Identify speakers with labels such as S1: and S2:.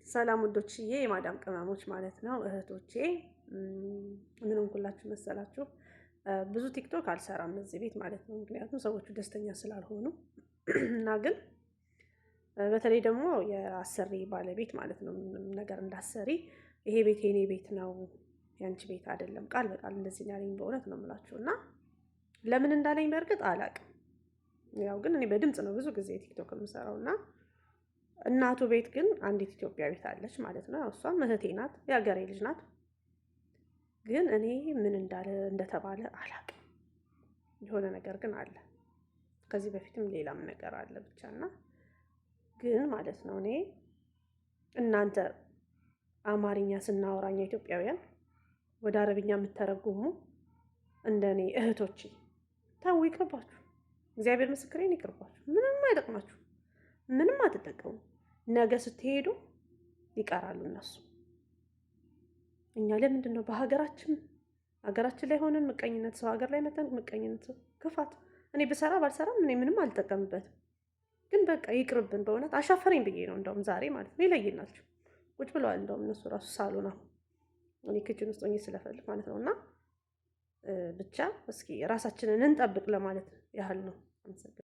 S1: ሰላም ውዶችዬ፣ የማዳም ቅመሞች ማለት ነው እህቶቼ። ምን ሆንኩላችሁ መሰላችሁ? ብዙ ቲክቶክ አልሰራም እዚህ ቤት ማለት ነው፣ ምክንያቱም ሰዎቹ ደስተኛ ስላልሆኑ እና ግን በተለይ ደግሞ የአሰሪ ባለቤት ማለት ነው ምንም ነገር እንዳሰሪ ይሄ ቤት የኔ ቤት ነው ያንቺ ቤት አይደለም፣ ቃል በቃል እንደዚህ ያለኝ በእውነት ነው የምላችሁ። እና ለምን እንዳለኝ በእርግጥ አላውቅም። ያው ግን እኔ በድምጽ ነው ብዙ ጊዜ ቲክቶክ የምሰራው እና እናቱ ቤት ግን አንዲት ኢትዮጵያዊት አለች ማለት ነው። እሷም እህቴ ናት፣ የሀገሬ ልጅ ናት። ግን እኔ ምን እንደተባለ አላውቅም። የሆነ ነገር ግን አለ። ከዚህ በፊትም ሌላም ነገር አለ ብቻና ግን ማለት ነው እኔ እናንተ አማርኛ ስናወራኛ ኢትዮጵያውያን ወደ አረብኛ የምተረጉሙ እንደኔ እህቶቼ ታው ይቅርባችሁ። እግዚአብሔር ምስክሬን ይቅርባችሁ። ምንም አይጠቅማችሁ፣ ምንም አትጠቀሙ። ነገ ስትሄዱ ይቀራሉ እነሱ። እኛ ለምንድን ነው ሀገራችን ላይ ሆነን ምቀኝነት፣ ሰው ሀገር ላይ መተን ምቀኝነት፣ ክፋት። እኔ ብሰራ ባልሰራም እኔ ምንም አልጠቀምበትም። ግን በቃ ይቅርብን። በእውነት አሻፈረኝ ብዬ ነው እንደውም ዛሬ ማለት ነው። ይለይናቸው ቁጭ ብለዋል እንደውም እነሱ ራሱ ሳሎን፣ አሁን እኔ ክችን ውስጥ ሆኜ ስለፈልግ ማለት ነው። እና ብቻ እስኪ ራሳችንን እንጠብቅ ለማለት ያህል ነው።